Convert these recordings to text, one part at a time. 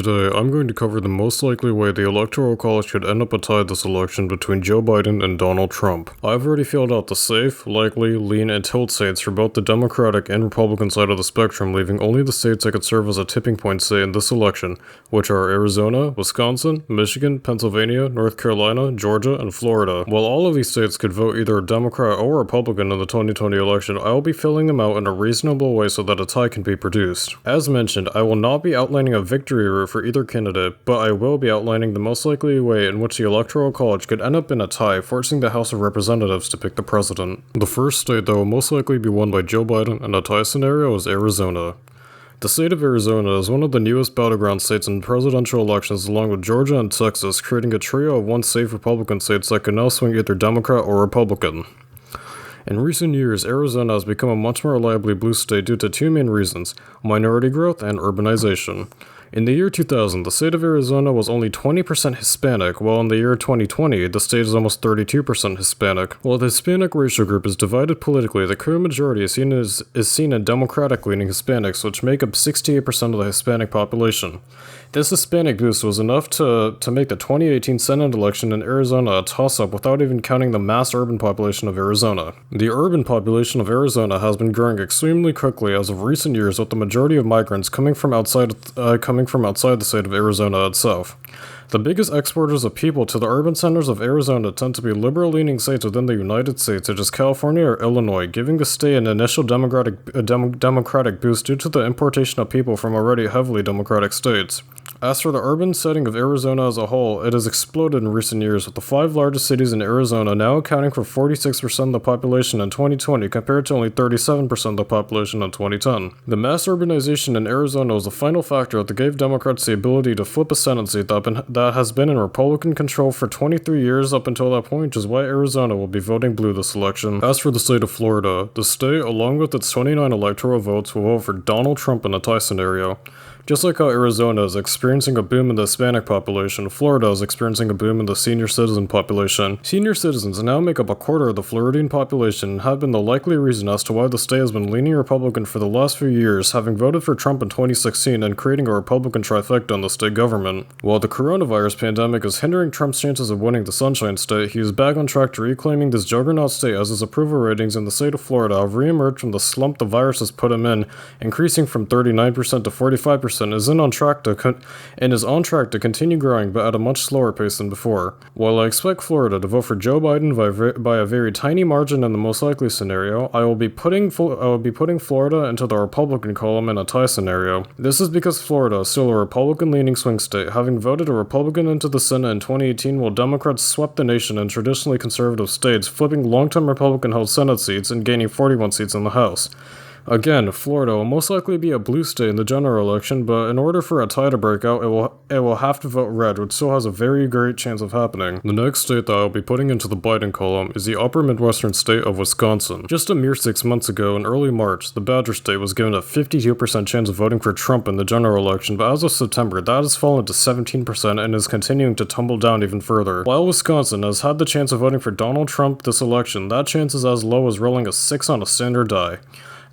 Today, I'm going to cover the most likely way the Electoral College could end up a tie this election between Joe Biden and Donald Trump. I've already filled out the safe, likely, lean, and tilt states for both the Democratic and Republican side of the spectrum, leaving only the states that could serve as a tipping point state in this election, which are Arizona, Wisconsin, Michigan, Pennsylvania, North Carolina, Georgia, and Florida. While all of these states could vote either a Democrat or Republican in the 2020 election, I will be filling them out in a reasonable way so that a tie can be produced. As mentioned, I will not be outlining a victory route for either candidate, but I will be outlining the most likely way in which the Electoral College could end up in a tie, forcing the House of Representatives to pick the president. The first state that will most likely be won by Joe Biden in a tie scenario is Arizona. The state of Arizona is one of the newest battleground states in presidential elections, along with Georgia and Texas, creating a trio of once safe Republican states that could now swing either Democrat or Republican. In recent years, Arizona has become a much more reliably blue state due to two main reasons: minority growth and urbanization. In the year 2000, the state of Arizona was only 20% Hispanic, while in the year 2020, the state is almost 32% Hispanic. While the Hispanic racial group is divided politically, the clear majority is seen in Democratic-leaning Hispanics, which make up 68% of the Hispanic population. This Hispanic boost was enough to make the 2018 Senate election in Arizona a toss-up without even counting the mass urban population of Arizona. The urban population of Arizona has been growing extremely quickly as of recent years, with the majority of migrants coming from outside the state of Arizona itself. The biggest exporters of people to the urban centers of Arizona tend to be liberal-leaning states within the United States, such as California or Illinois, giving the state an initial democratic boost due to the importation of people from already heavily Democratic states. As for the urban setting of Arizona as a whole, it has exploded in recent years, with the 5 largest cities in Arizona now accounting for 46% of the population in 2020 compared to only 37% of the population in 2010. The mass urbanization in Arizona was the final factor that gave Democrats the ability to flip a Senate seat that has been in Republican control for 23 years up until that point, which is why Arizona will be voting blue this election. As for the state of Florida, the state, along with its 29 electoral votes, will vote for Donald Trump in a tie scenario. Just like how Arizona is experiencing a boom in the Hispanic population, Florida is experiencing a boom in the senior citizen population. Senior citizens now make up a quarter of the Floridian population and have been the likely reason as to why the state has been leaning Republican for the last few years, having voted for Trump in 2016 and creating a Republican trifecta in the state government. While the coronavirus pandemic is hindering Trump's chances of winning the Sunshine State, he is back on track to reclaiming this juggernaut state as his approval ratings in the state of Florida have re-emerged from the slump the virus has put him in, increasing from 39% to 45%. Is on track to continue growing, but at a much slower pace than before. While I expect Florida to vote for Joe Biden by a very tiny margin in the most likely scenario, I will be putting Florida into the Republican column in a tie scenario. This is because Florida is still a Republican-leaning swing state, having voted a Republican into the Senate in 2018, while Democrats swept the nation in traditionally conservative states, flipping long-term Republican-held Senate seats and gaining 41 seats in the House. Again, Florida will most likely be a blue state in the general election, but in order for a tie to break out, it will have to vote red, which still has a very great chance of happening. The next state that I'll be putting into the Biden column is the upper Midwestern state of Wisconsin. Just a mere 6 months ago, in early March, the Badger State was given a 52% chance of voting for Trump in the general election, but as of September, that has fallen to 17% and is continuing to tumble down even further. While Wisconsin has had the chance of voting for Donald Trump this election, that chance is as low as rolling a 6 on a standard die.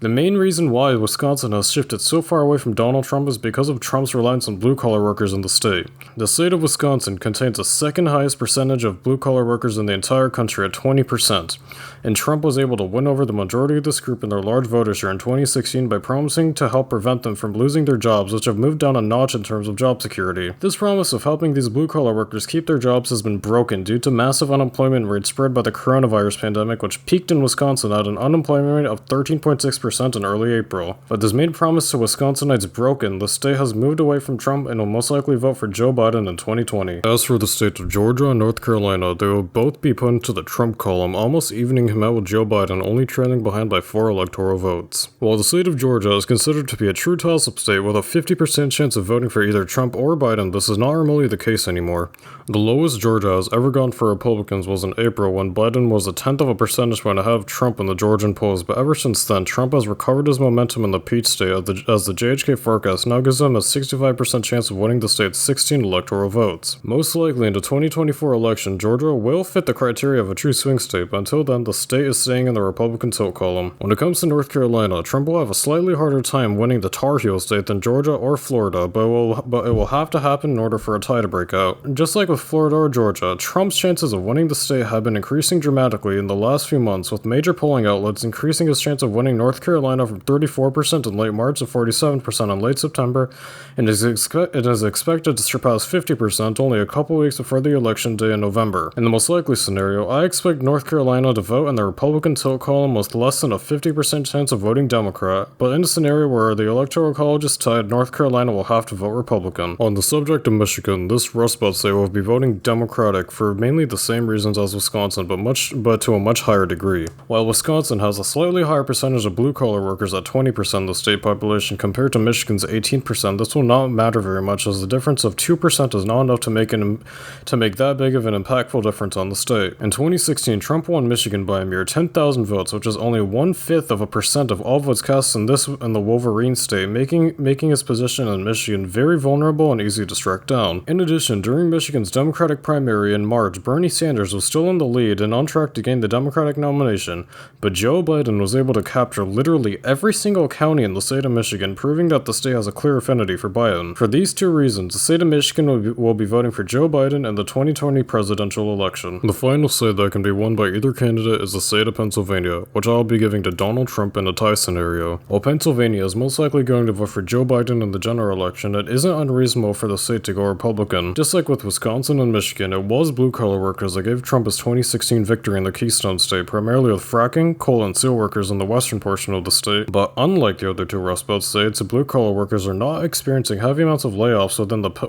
The main reason why Wisconsin has shifted so far away from Donald Trump is because of Trump's reliance on blue-collar workers in the state. The state of Wisconsin contains the second highest percentage of blue-collar workers in the entire country at 20%, and Trump was able to win over the majority of this group in their large voter share in 2016 by promising to help prevent them from losing their jobs, which have moved down a notch in terms of job security. This promise of helping these blue-collar workers keep their jobs has been broken due to massive unemployment rates spread by the coronavirus pandemic, which peaked in Wisconsin at an unemployment rate of 13.6% in early April. But this main promise to Wisconsinites broken, the state has moved away from Trump and will most likely vote for Joe Biden in 2020. As for the state of Georgia and North Carolina, they will both be put into the Trump column, almost evening him out with Joe Biden, only trailing behind by 4 electoral votes. While the state of Georgia is considered to be a true toss-up state with a 50% chance of voting for either Trump or Biden, this is not remotely the case anymore. The lowest Georgia has ever gone for Republicans was in April, when Biden was a tenth of a percentage point ahead of Trump in the Georgian polls, but ever since then, Trump has recovered his momentum in the Peach State as the JHK forecast now gives him a 65% chance of winning the state's 16 electoral votes. Most likely in the 2024 election, Georgia will fit the criteria of a true swing state, but until then, the state is staying in the Republican tilt column. When it comes to North Carolina, Trump will have a slightly harder time winning the Tar Heel state than Georgia or Florida, but it will have to happen in order for a tie to break out. Just like with Florida or Georgia, Trump's chances of winning the state have been increasing dramatically in the last few months, with major polling outlets increasing his chance of winning North Carolina from 34% in late March to 47% in late September, and it is expected to surpass 50% only a couple weeks before the election day in November. In the most likely scenario, I expect North Carolina to vote in the Republican tilt column with less than a 50% chance of voting Democrat, but in a scenario where the Electoral College is tied, North Carolina will have to vote Republican. On the subject of Michigan, this Rust Belt state will be voting Democratic for mainly the same reasons as Wisconsin, but to a much higher degree. While Wisconsin has a slightly higher percentage of blue-collar workers at 20% of the state population compared to Michigan's 18%, this will not matter very much as the difference of 2% is not enough to make that big of an impactful difference on the state. In 2016, Trump won Michigan by a mere 10,000 votes, which is only 1/5% of all votes cast in the Wolverine state, making his position in Michigan very vulnerable and easy to strike down. In addition, during Michigan's Democratic primary in March, Bernie Sanders was still in the lead and on track to gain the Democratic nomination, but Joe Biden was able to capture literally every single county in the state of Michigan, proving that the state has a clear affinity for Biden. For these two reasons, the state of Michigan will be voting for Joe Biden in the 2020 presidential election. The final state that can be won by either candidate is the state of Pennsylvania, which I'll be giving to Donald Trump in a tie scenario. While Pennsylvania is most likely going to vote for Joe Biden in the general election, it isn't unreasonable for the state to go Republican. Just like with Wisconsin and Michigan, it was blue-collar workers that gave Trump his 2016 victory in the Keystone State, primarily with fracking, coal, and steel workers in the western portion of the state. But unlike the other two Rust Belt states, blue-collar workers are not experiencing heavy amounts of layoffs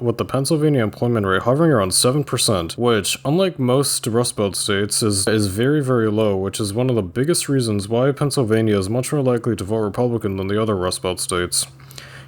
with the Pennsylvania employment rate hovering around 7%, which, unlike most Rust Belt states, is very, very low, which is one of the biggest reasons why Pennsylvania is much more likely to vote Republican than the other Rust Belt states.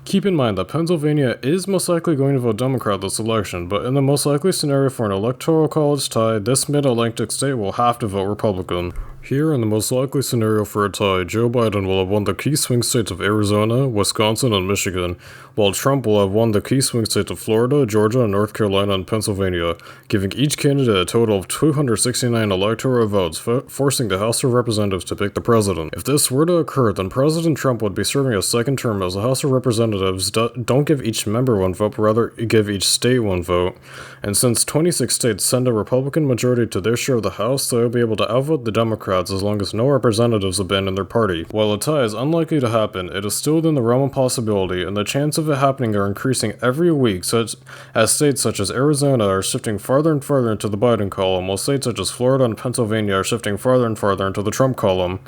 Keep in mind that Pennsylvania is most likely going to vote Democrat this election, but in the most likely scenario for an electoral college tie, this mid-Atlantic state will have to vote Republican. Here, in the most likely scenario for a tie, Joe Biden will have won the key swing states of Arizona, Wisconsin, and Michigan, while Trump will have won the key swing states of Florida, Georgia, North Carolina, and Pennsylvania, giving each candidate a total of 269 electoral votes, forcing the House of Representatives to pick the president. If this were to occur, then President Trump would be serving a second term, as the House of Representatives don't give each member one vote, but rather give each state one vote. And since 26 states send a Republican majority to their share of the House, they'll be able to outvote the Democrats as long as no representatives abandon their party. While a tie is unlikely to happen, it is still within the realm of possibility, and the chance of it happening are increasing every week, such as states such as Arizona are shifting farther and farther into the Biden column, while states such as Florida and Pennsylvania are shifting farther and farther into the Trump column.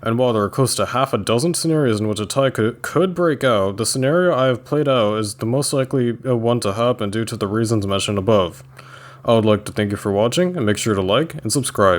And while there are close to half a dozen scenarios in which a tie could break out, the scenario I have played out is the most likely one to happen due to the reasons mentioned above. I would like to thank you for watching, and make sure to like and subscribe.